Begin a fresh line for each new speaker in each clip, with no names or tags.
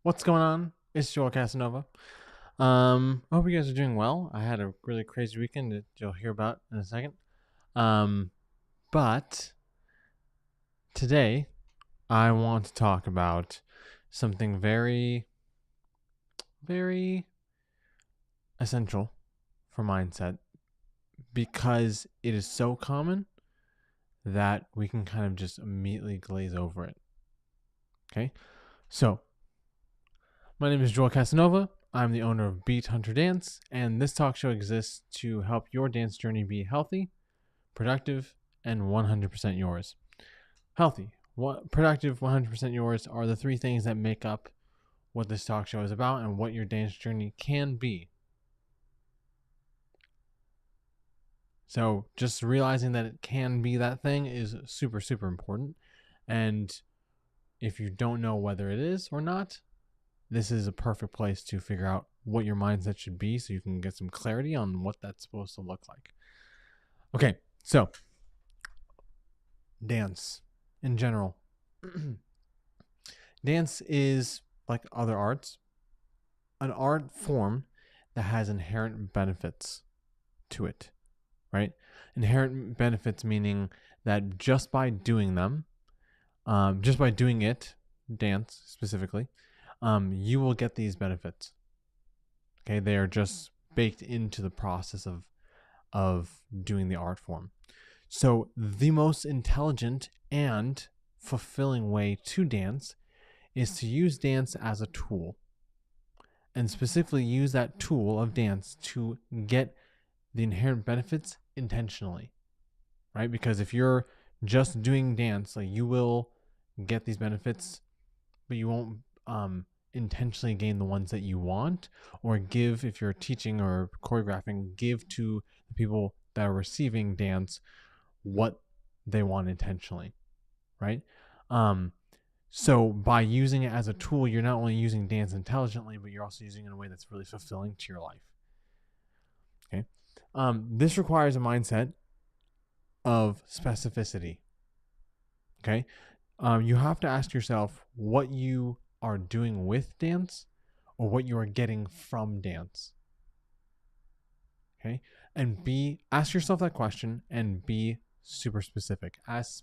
What's going on? It's Joel Casanova. I hope you guys are doing well. I had a really crazy weekend that you'll hear about in a second. Um, but today I want to talk about something very, very essential for mindset because it is so common that we can kind of just immediately glaze over it. Okay, so my name is Joel Casanova. I'm the owner of Beat Hunter Dance, and this talk show exists to help your dance journey be healthy, productive, and 100% yours. Healthy, productive, 100% yours are the three things that make up what this talk show is about and what your dance journey can be. So just realizing that it can be that thing is super, super important. And if you don't know whether it is or not, this is a perfect place to figure out what your mindset should be so you can get some clarity on what that's supposed to look like. Okay, so dance in general. Dance is, like other arts, an art form that has inherent benefits to it, right? Inherent benefits meaning that just by doing them, just by doing it, dance specifically, you will get these benefits. Okay, they are just baked into the process of doing the art form. So the most intelligent and fulfilling way to dance is to use dance as a tool, and specifically use that tool of dance to get the inherent benefits intentionally, right? Because if you're just doing dance, like, you will get these benefits, but you won't intentionally gain the ones that you want, or give, if you're teaching or choreographing, give to the people that are receiving dance what they want intentionally, right? So by using it as a tool, you're not only using dance intelligently, but you're also using it in a way that's really fulfilling to your life. Okay. This requires a mindset of specificity. Okay. You have to ask yourself what you are doing with dance or what you are getting from dance. Okay. And ask yourself that question and be super specific, as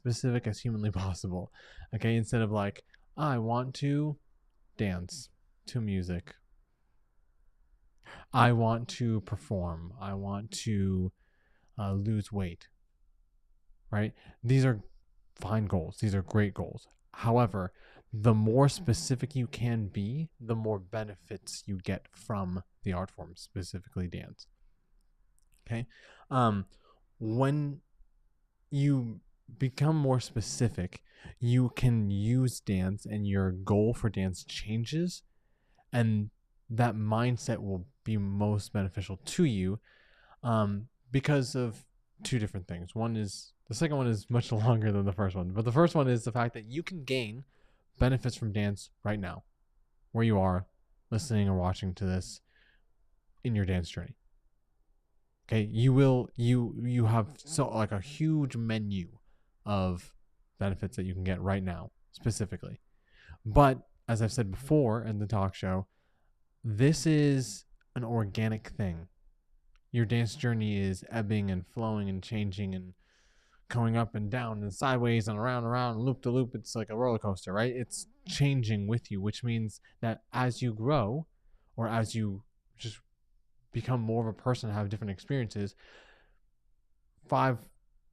humanly possible. Okay. Instead of like, I want to dance to music. I want to perform. I want to lose weight. Right? These are fine goals. These are great goals. However, the more specific you can be, the more benefits you get from the art form, specifically dance. Okay? When you become more specific, you can use dance and your goal for dance changes, and that mindset will be most beneficial to you because of two different things. The second one is much longer than the first one, but the first one is the fact that you can gain benefits from dance right now, where you are listening or watching to this in your dance journey. Okay, you have so like a huge menu of benefits that you can get right now specifically. But as I've said before in the talk show, this is an organic thing. Your dance journey is ebbing and flowing and changing and going up and down and sideways and around, loop to loop. It's like a roller coaster, right? It's changing with you, which means that as you grow, or as you just become more of a person and have different experiences, 5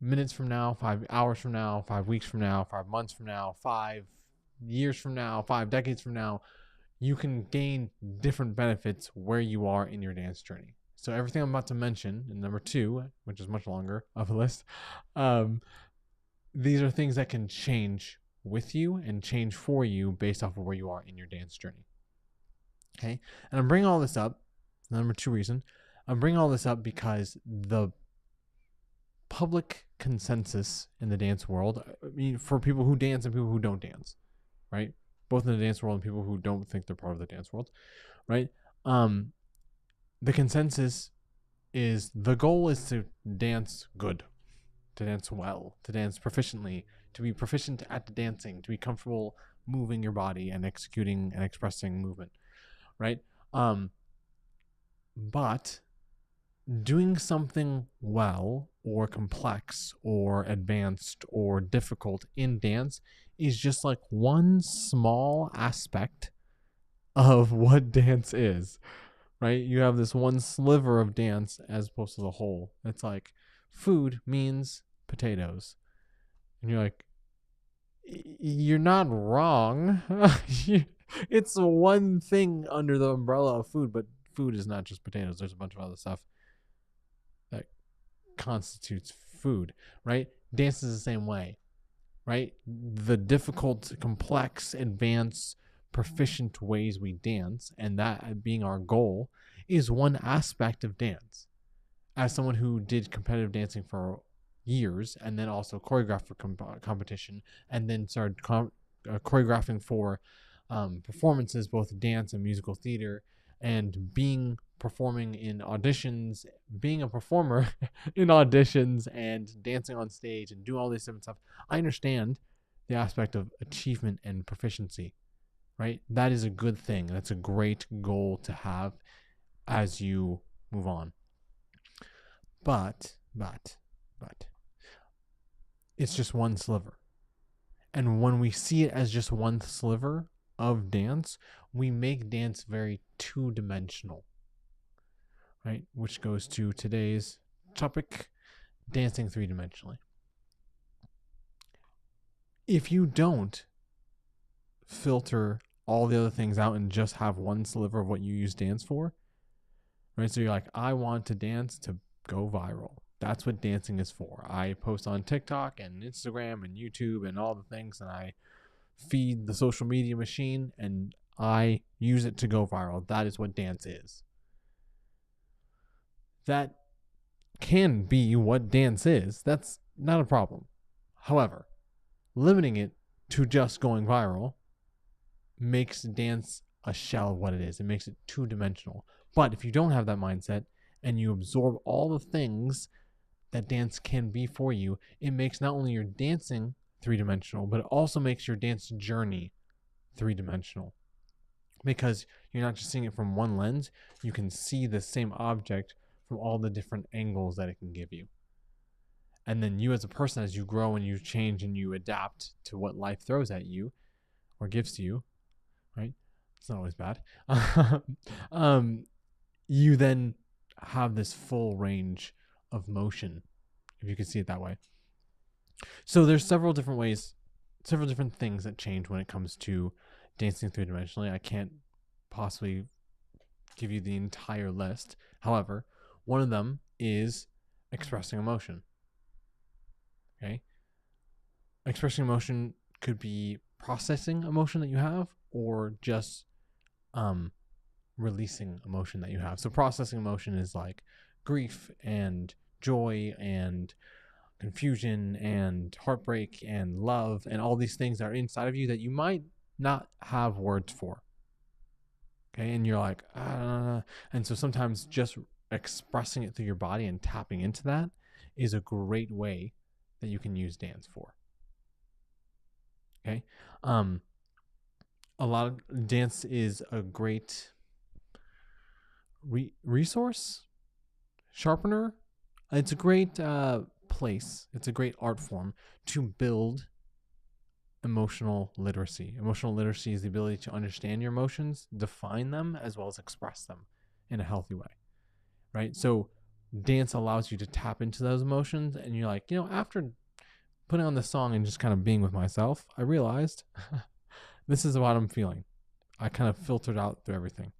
minutes from now, 5 hours from now, 5 weeks from now, 5 months from now, 5 years from now, 5 decades from now, you can gain different benefits where you are in your dance journey. So everything I'm about to mention in number 2, which is much longer of a list, these are things that can change with you and change for you based off of where you are in your dance journey. Okay, and I'm bringing all this up. Number 2 reason I'm bringing all this up because the public consensus in the dance world, I mean, for people who dance and people who don't dance, right? Both in the dance world and people who don't think they're part of the dance world, right? The consensus is the goal is to dance good, to dance well, to dance proficiently, to be proficient at dancing, to be comfortable moving your body and executing and expressing movement, right? But doing something well or complex or advanced or difficult in dance is just like one small aspect of what dance is, right? You have this one sliver of dance as opposed to the whole. It's like food means potatoes. And you're like, you're not wrong. It's one thing under the umbrella of food, but food is not just potatoes. There's a bunch of other stuff that constitutes food, right? Dance is the same way, right? The difficult, complex, advanced, proficient ways we dance, and that being our goal, is one aspect of dance. As someone who did competitive dancing for years and then also choreographed for competition and then started choreographing for performances, both dance and musical theater, and performing in auditions, being a performer in auditions and dancing on stage and doing all this different stuff, I understand the aspect of achievement and proficiency, right? That is a good thing. That's a great goal to have as you move on. But it's just one sliver. And when we see it as just one sliver of dance, we make dance very two-dimensional, right? Which goes to today's topic, dancing three-dimensionally. If you don't filter all the other things out and just have one sliver of what you use dance for, right? So you're like, I want to dance to go viral. That's what dancing is for. I post on TikTok and Instagram and YouTube and all the things, and I feed the social media machine and I use it to go viral. That is what dance is. That can be what dance is. That's not a problem. However, limiting it to just going viral makes dance a shell of what it is. It makes it two-dimensional. But if you don't have that mindset and you absorb all the things that dance can be for you, it makes not only your dancing three-dimensional, but it also makes your dance journey three-dimensional. Because you're not just seeing it from one lens, you can see the same object from all the different angles that it can give you. And then you as a person, as you grow and you change and you adapt to what life throws at you or gives to you, right? It's not always bad. You then have this full range of motion, if you can see it that way. So there's several different ways, several different things that change when it comes to dancing three-dimensionally. I can't possibly give you the entire list. However, one of them is expressing emotion. Okay? Expressing emotion could be processing emotion that you have or just releasing emotion that you have. So processing emotion is like grief and joy and confusion and heartbreak and love and all these things that are inside of you that you might not have words for. Okay, and you're like, and so sometimes just expressing it through your body and tapping into that is a great way that you can use dance for. Okay, a lot of dance is a great resource, sharpener. It's a great place. It's a great art form to build emotional literacy. Emotional literacy is the ability to understand your emotions, define them, as well as express them in a healthy way, right? So dance allows you to tap into those emotions, and you're like, after putting on this song and just kind of being with myself, I realized this is what I'm feeling. I kind of filtered out through everything.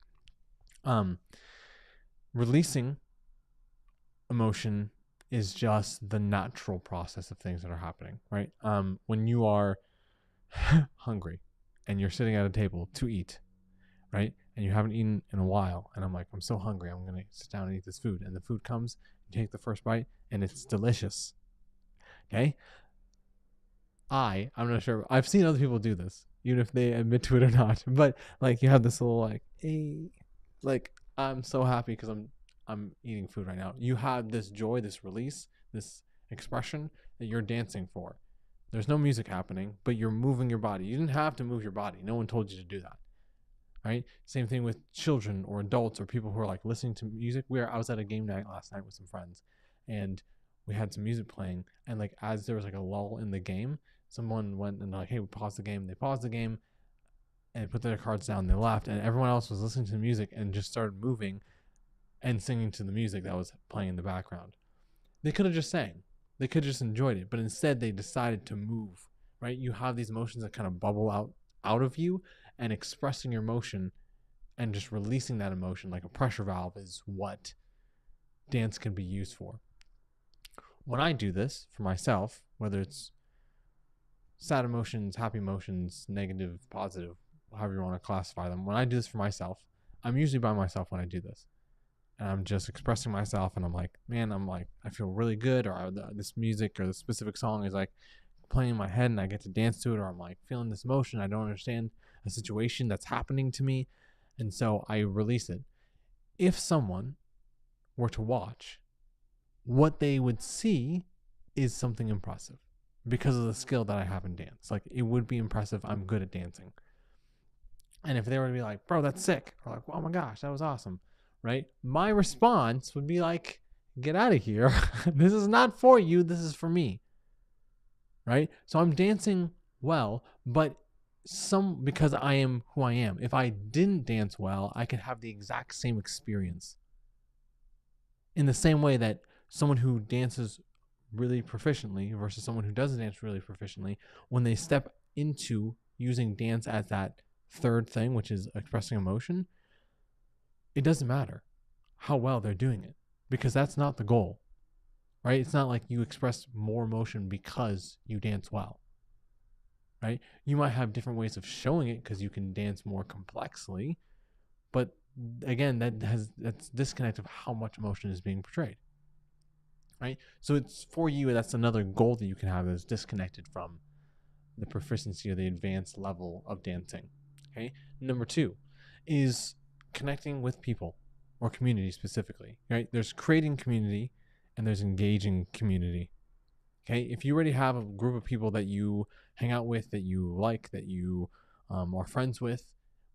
Releasing emotion is just the natural process of things that are happening, right? When you are hungry and you're sitting at a table to eat, right? And you haven't eaten in a while, and I'm like, I'm so hungry, I'm gonna sit down and eat this food. And the food comes, you take the first bite, and it's delicious. Okay? I'm not sure. I've seen other people do this, even if they admit to it or not. But like, you have this little like, hey, like, I'm so happy because I'm eating food right now. You have this joy, this release, this expression that you're dancing for. There's no music happening, but you're moving your body. You didn't have to move your body. No one told you to do that. Right? Same thing with children or adults or people who are like listening to music. I was at a game night last night with some friends, and we had some music playing, and like as there was like a lull in the game, someone went and like, hey, we paused the game. They paused the game and put their cards down. They left, and everyone else was listening to the music and just started moving and singing to the music that was playing in the background. They could have just sang. They could have just enjoyed it, but instead they decided to move. Right? You have these emotions that kind of bubble out of you, and expressing your emotion and just releasing that emotion like a pressure valve is what dance can be used for. When I do this for myself, whether it's sad emotions, happy emotions, negative, positive, however you want to classify them, when I do this for myself, I'm usually by myself when I do this. And I'm just expressing myself, and I'm like, man, I feel really good, or this music or the specific song is like playing in my head and I get to dance to it, or I'm like feeling this emotion. I don't understand a situation that's happening to me, and so I release it. If someone were to watch, what they would see is something impressive because of the skill that I have in dance. Like, it would be impressive. I'm good at dancing. And if they were to be like, bro, that's sick, or like, oh my gosh, that was awesome, right? My response would be like, get out of here. This is not for you. This is for me, right? So I'm dancing well, but because I am who I am. If I didn't dance well, I could have the exact same experience. In the same way that someone who dances really proficiently versus someone who doesn't dance really proficiently, when they step into using dance as that third thing, which is expressing emotion, it doesn't matter how well they're doing it, because that's not the goal, right? It's not like you express more emotion because you dance well. Right? You might have different ways of showing it because you can dance more complexly, but again, that's disconnect of how much emotion is being portrayed. Right? So it's for you, that's another goal that you can have that's disconnected from the proficiency or the advanced level of dancing. Okay. Number 2 is connecting with people or community specifically. Right? There's creating community and there's engaging community. Okay, if you already have a group of people that you hang out with, that you like, that you are friends with,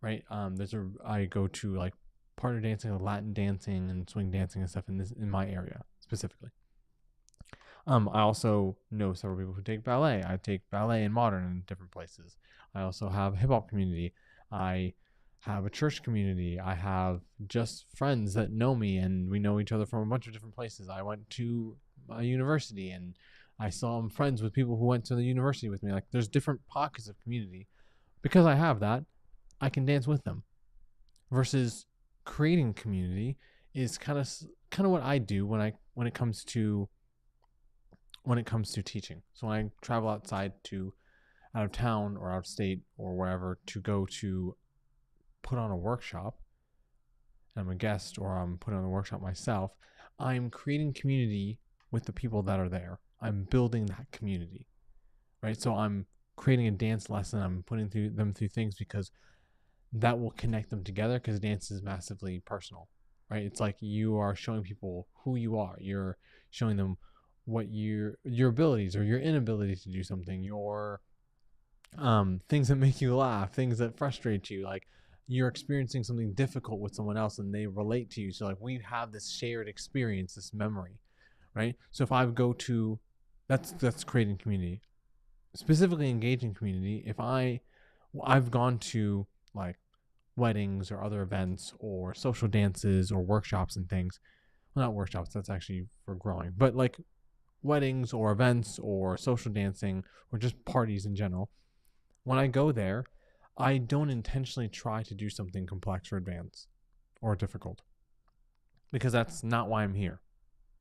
right? I go to like partner dancing, Latin dancing, and swing dancing and stuff in my area specifically. I also know several people who take ballet. I take ballet and modern in different places. I also have a hip hop community. I have a church community. I have just friends that know me, and we know each other from a bunch of different places. I went to a university, and I saw I'm friends with people who went to the university with me. Like, there's different pockets of community. Because I have that, I can dance with them. Versus creating community is kind of what I do when it comes to teaching. So when I travel out of town or out of state or wherever to go to put on a workshop, and I'm a guest or I'm putting on a workshop myself, I'm creating community with the people that are there. I'm building that community, right? So I'm creating a dance lesson. I'm putting them through things because that will connect them together, because dance is massively personal, right? It's like you are showing people who you are. You're showing them what your abilities or your inability to do something, your things that make you laugh, things that frustrate you. Like, you're experiencing something difficult with someone else and they relate to you. So like, we have this shared experience, this memory, right? So if I go to, that's creating community, specifically engaging community. If I've gone to like weddings or other events or social dances or workshops and things. Well, not workshops, that's actually for growing, but like weddings or events or social dancing or just parties in general. When I go there, I don't intentionally try to do something complex or advanced or difficult, because that's not why I'm here,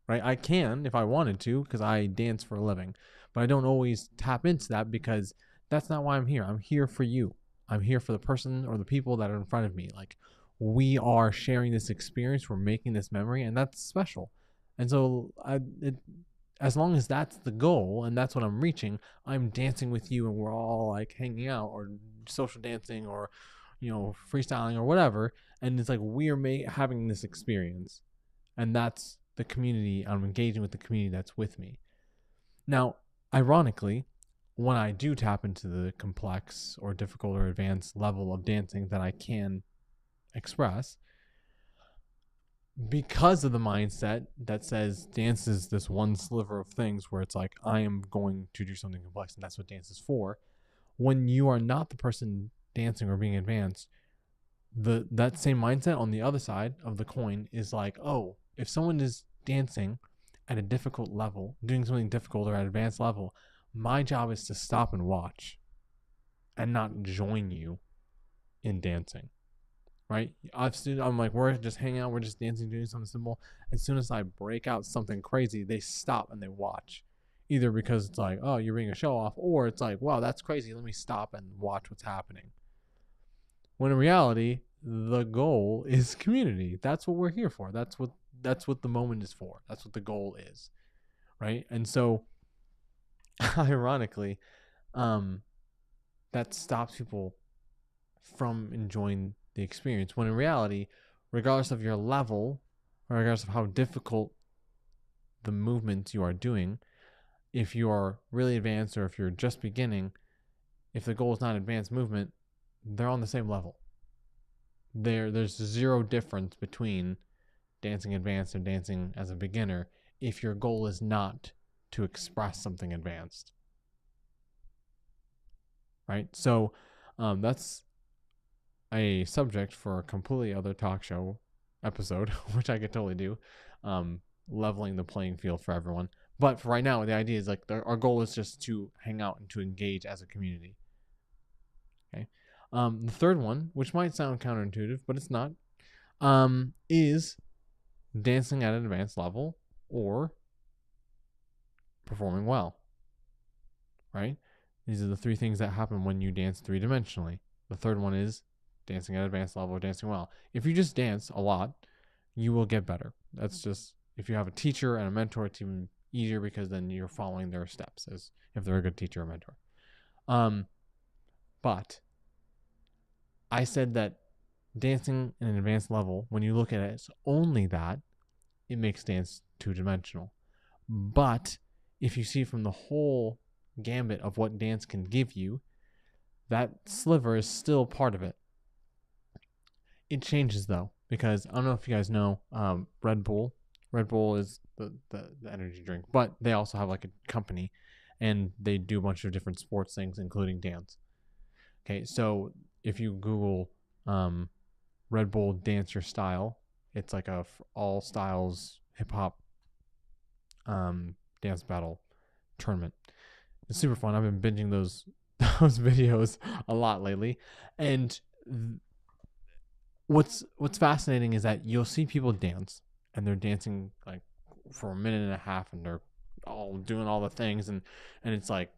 right? I can if I wanted to, because I dance for a living, but I don't always tap into that, because that's not why I'm here. I'm here for you. I'm here for the person or the people that are in front of me. Like, we are sharing this experience. We're making this memory, and that's special. And so as long as that's the goal and that's what I'm reaching, I'm dancing with you and we're all like hanging out or social dancing or, freestyling or whatever. And it's like, we're having this experience, and that's the community. I'm engaging with the community that's with me. Now, ironically, when I do tap into the complex or difficult or advanced level of dancing that I can express, because of the mindset that says dance is this one sliver of things where it's like, I am going to do something complex and that's what dance is for. When you are not the person dancing or being advanced, that same mindset on the other side of the coin is like, oh, if someone is dancing at a difficult level, doing something difficult or at an advanced level, my job is to stop and watch and not join you in dancing. Right? I'm like, we're just hanging out, we're just dancing, doing something simple. As soon as I break out something crazy, they stop and they watch. Either because it's like, oh, you're being a show off, or it's like, wow, that's crazy. Let me stop and watch what's happening. When in reality, the goal is community. That's what we're here for. That's what the moment is for. That's what the goal is. Right? And so ironically, that stops people from enjoying the experience, when in reality, regardless of your level, or regardless of how difficult the movements you are doing, if you are really advanced or if you're just beginning, if the goal is not advanced movement, they're on the same level. There's zero difference between dancing advanced and dancing as a beginner if your goal is not to express something advanced. Right? So that's a subject for a completely other talk show episode, which I could totally do, leveling the playing field for everyone. But for right now, the idea is like our goal is just to hang out and to engage as a community. Okay. The third one, which might sound counterintuitive, but it's not, is dancing at an advanced level or performing well. Right? These are the three things that happen when you dance three-dimensionally. The third one is dancing at an advanced level or dancing well. If you just dance a lot, you will get better. That's just, if you have a teacher and a mentor, it's even easier because then you're following their steps as if they're a good teacher or mentor. But I said that dancing at an advanced level, when you look at it as only that, it makes dance two-dimensional. But if you see from the whole gambit of what dance can give you, that sliver is still part of it. It changes though, because I don't know if you guys know, Red Bull. Red Bull is the energy drink, but they also have like a company, and they do a bunch of different sports things, including dance. Okay, so if you Google Red Bull Dance Your Style, it's like a all styles hip hop dance battle tournament. It's super fun. I've been binging those videos a lot lately, and what's fascinating is that you'll see people dance, and they're dancing like for a minute and a half, and they're all doing all the things, and it's like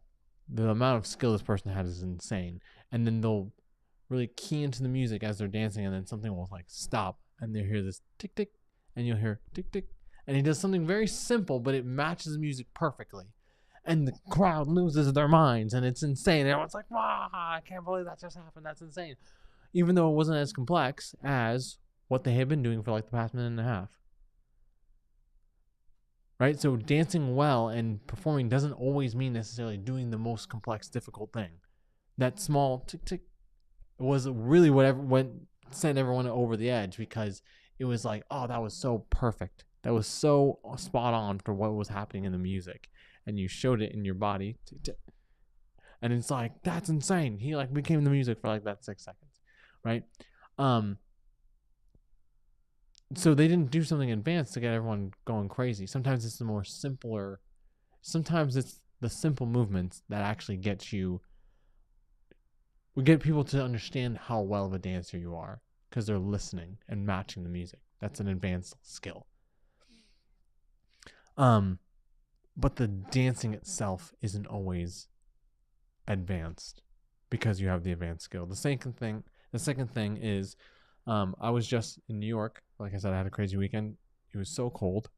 the amount of skill this person has is insane. And then they'll really key into the music as they're dancing, and then something will like stop, and they'll hear this tick tick, and you'll hear tick tick, and he does something very simple, but it matches the music perfectly. And the crowd loses their minds, and it's insane. And everyone's like, wow, I can't believe that just happened. That's insane. Even though it wasn't as complex as what they had been doing for like the past minute and a half. Right? So dancing well and performing doesn't always mean necessarily doing the most complex, difficult thing. That small tick tick was really what sent everyone over the edge, because it was like, oh, that was so perfect. That was so spot on for what was happening in the music. And you showed it in your body. And it's like, that's insane. He like became the music for like that 6 seconds. Right? So they didn't do something advanced to get everyone going crazy. Sometimes it's the more simpler. Sometimes it's the simple movements that actually get people to understand how well of a dancer you are, because they're listening and matching the music. That's an advanced skill. But the dancing itself isn't always advanced because you have the advanced skill. The second thing is, I was just in New York. Like I said, I had a crazy weekend. It was so cold,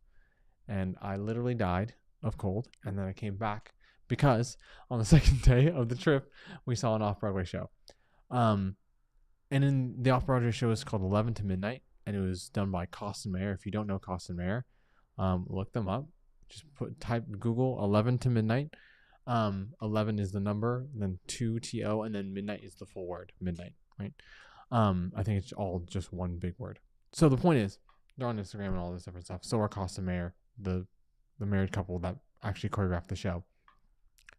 and I literally died of cold. And then I came back because on the second day of the trip, we saw an off-Broadway show. And in the off-Broadway show is called 11 to Midnight, and it was done by Costin Mayer. If you don't know Costin Mayer, look them up. Just type Google 11 to Midnight. 11 is the number, and then 2 TO, and then midnight is the full word, midnight, right? I think it's all just one big word. So the point is, they're on Instagram and all this different stuff. So are Costa Mayer, the married couple that actually choreographed the show.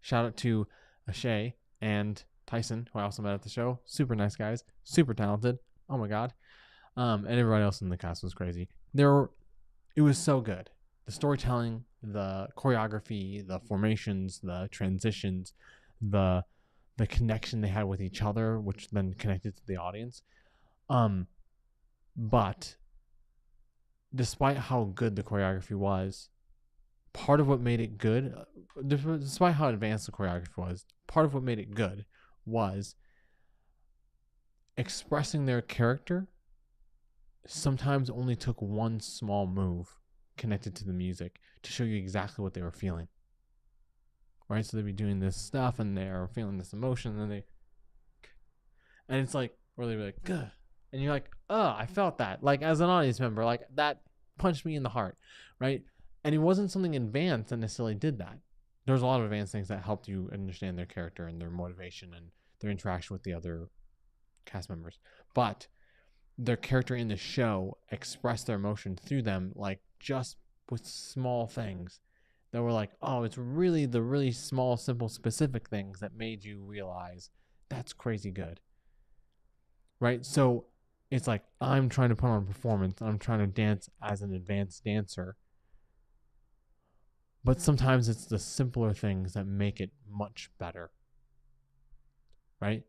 Shout out to Ashay and Tyson, who I also met at the show. Super nice guys, super talented. Oh my god. And everybody else in the cast was crazy. It was so good. The storytelling, the choreography, the formations, the transitions, the connection they had with each other, which then connected to the audience. But despite how good the choreography was, part of what made it good, despite how advanced the choreography was, part of what made it good was expressing their character sometimes only took one small move connected to the music to show you exactly what they were feeling. Right? So they'd be doing this stuff and they're feeling this emotion, and it's like, or they'd be like, "Gah," and you're like, "Oh, I felt that." Like, as an audience member, like, that punched me in the heart, right? And it wasn't something advanced that necessarily did that. There was a lot of advanced things that helped you understand their character and their motivation and their interaction with the other cast members. But their character in the show expressed their emotion through them, like, just with small things that were like, oh, it's really the really small, simple, specific things that made you realize that's crazy good. Right? So it's like, I'm trying to put on a performance. I'm trying to dance as an advanced dancer. But sometimes it's the simpler things that make it much better. Right?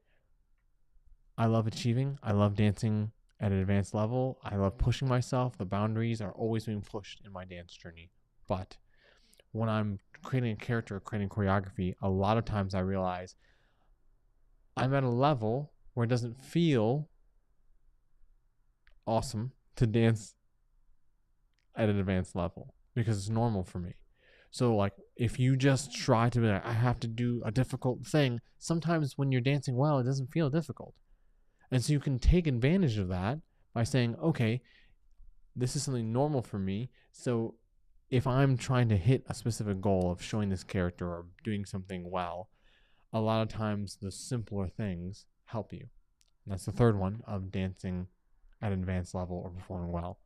I love achieving. I love dancing at an advanced level. I love pushing myself. The boundaries are always being pushed in my dance journey. But when I'm creating a character, creating choreography, a lot of times I realize I'm at a level where it doesn't feel awesome to dance at an advanced level because it's normal for me. So, like, if you just try to be like, I have to do a difficult thing, sometimes when you're dancing well, it doesn't feel difficult. And so you can take advantage of that by saying, okay, this is something normal for me. So if I'm trying to hit a specific goal of showing this character or doing something well, a lot of times the simpler things help you. And that's the third one of dancing at an advanced level or performing well,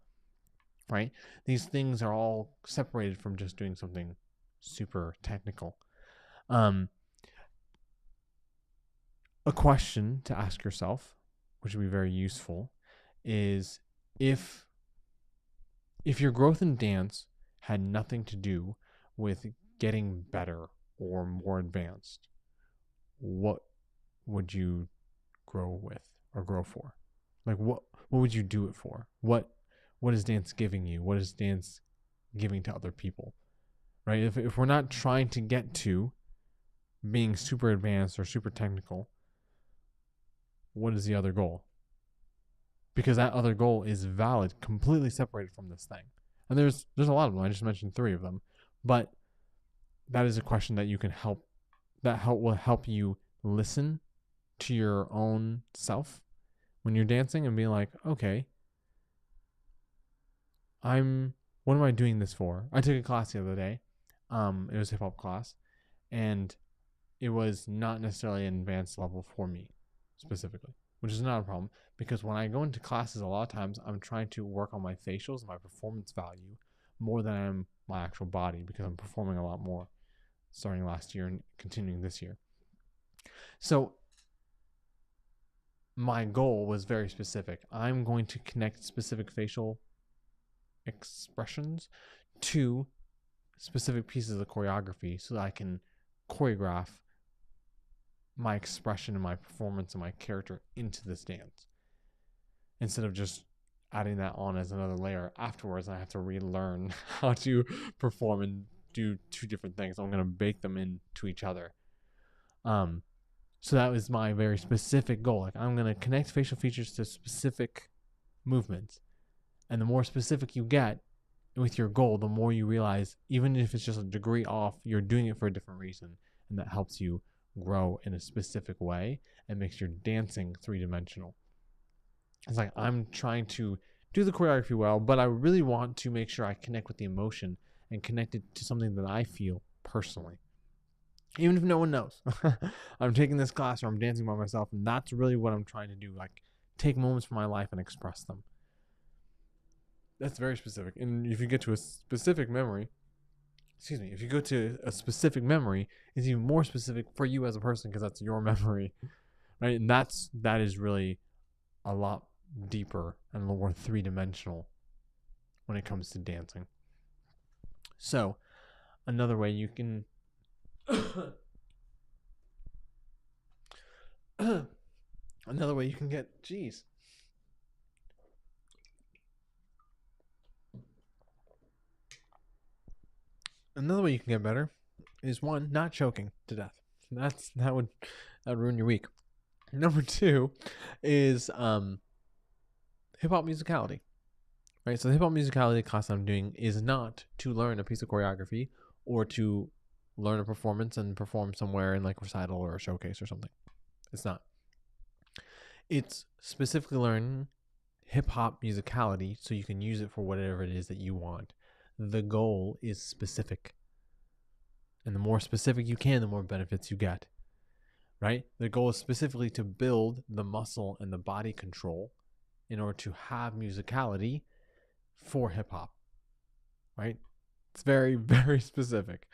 right? These things are all separated from just doing something super technical. A question to ask yourself, which would be very useful, is if your growth in dance had nothing to do with getting better or more advanced, what would you grow with or grow for? Like, what would you do it for? What is dance giving you? What is dance giving to other people? Right? If we're not trying to get to being super advanced or super technical, what is the other goal? Because that other goal is valid, completely separated from this thing. And there's a lot of them. I just mentioned 3 of them. But that is a question that you can will help you listen to your own self when you're dancing and be like, okay, what am I doing this for? I took a class the other day. It was a hip hop class, and it was not necessarily an advanced level for me specifically, which is not a problem, because when I go into classes, a lot of times I'm trying to work on my facials and my performance value more than I am my actual body, because I'm performing a lot more starting last year and continuing this year. So my goal was very specific. I'm going to connect specific facial expressions to specific pieces of the choreography so that I can choreograph my expression and my performance and my character into this dance, instead of just adding that on as another layer afterwards. I have to relearn how to perform and do 2 different things. I'm going to bake them into each other. So that was my very specific goal. Like, I'm going to connect facial features to specific movements. And the more specific you get with your goal, the more you realize, even if it's just a degree off, you're doing it for a different reason. And that helps you grow in a specific way and makes your dancing 3-dimensional. It's like, I'm trying to do the choreography well, but I really want to make sure I connect with the emotion and connect it to something that I feel personally. even if no one knows. I'm taking this class or I'm dancing by myself, and that's really what I'm trying to do. Like, take moments from my life and express them. That's very specific. And if you get to a specific memory, if you go to a specific memory, it's even more specific for you as a person because that's your memory, right? And that is really a lot deeper and more three-dimensional when it comes to dancing. So, another way you can another way you can get another way you can get better is, one, not choking to death. That would ruin your week. Number two is hip hop musicality. Right? So the hip hop musicality class I'm doing is not to learn a piece of choreography or to learn a performance and perform somewhere in like recital or a showcase or something. It's not. It's specifically learning hip hop musicality so you can use it for whatever it is that you want. The goal is specific. And the more specific you can, the more benefits you get. Right? The goal is specifically to build the muscle and the body control in order to have musicality for hip hop. Right? It's very, very specific.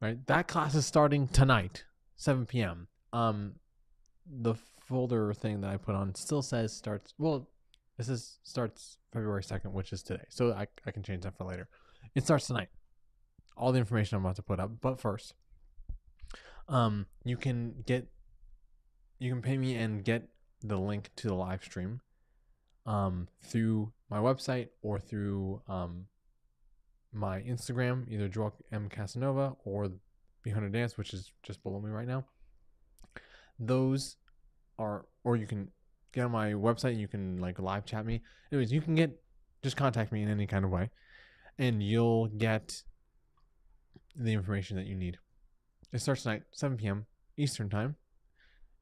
Right? That class is starting tonight, 7 p.m. The folder thing that I put on still says starts February 2nd, which is today. So I can change that for later. It starts tonight. All the information I'm about to put up. But first, you can pay me and get the link to the live stream through my website or through my Instagram, either Joel M. Casanova or Behind a Dance, which is just below me right now. Those are, or you can get on my website and you can like live chat me. Anyways, you can just contact me in any kind of way and you'll get the information that you need. It starts tonight, 7 p.m. Eastern time.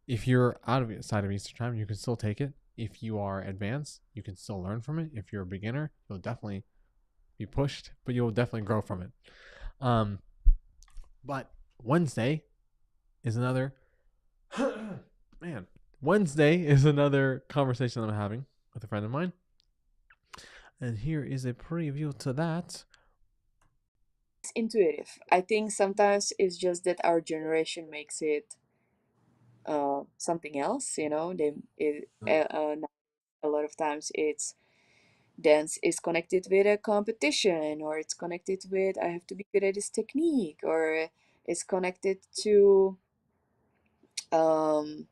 If you're outside of Eastern time, you can still take it. If you are advanced, you can still learn from it. If you're a beginner, you'll definitely be pushed, but you'll definitely grow from it. But Wednesday is another Wednesday is another conversation that I'm having with a friend of mine. And here is a preview to that.
It's intuitive. I think sometimes it's just that our generation makes it something else, you know. A lot of times it's dance is connected with a competition, or it's connected with I have to be good at this technique, or it's connected to um,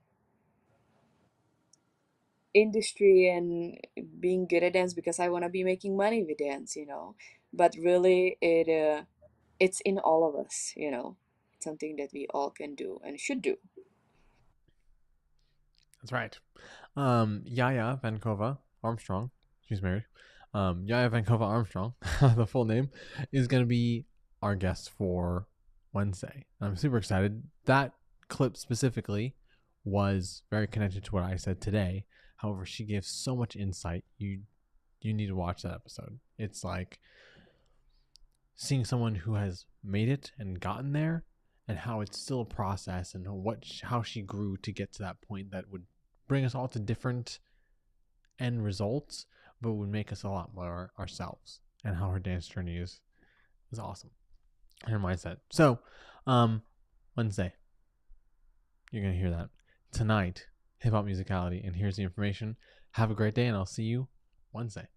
industry and being good at dance because I want to be making money with dance, you know. But really, it's in all of us, you know. It's something that we all can do and should do.
That's right. Yaya Vankova Armstrong, she's married. Yaya Vankova Armstrong, the full name, is going to be our guest for Wednesday. I'm super excited. That clip specifically was very connected to what I said today. However, she gives so much insight. You need to watch that episode. It's like seeing someone who has made it and gotten there, and how it's still a process, and how she grew to get to that point that would bring us all to different end results, but would make us a lot more ourselves. And how her dance journey is awesome. Her mindset. So, Wednesday, you're gonna hear that tonight. Hip hop musicality, and here's the information. Have a great day, and I'll see you Wednesday.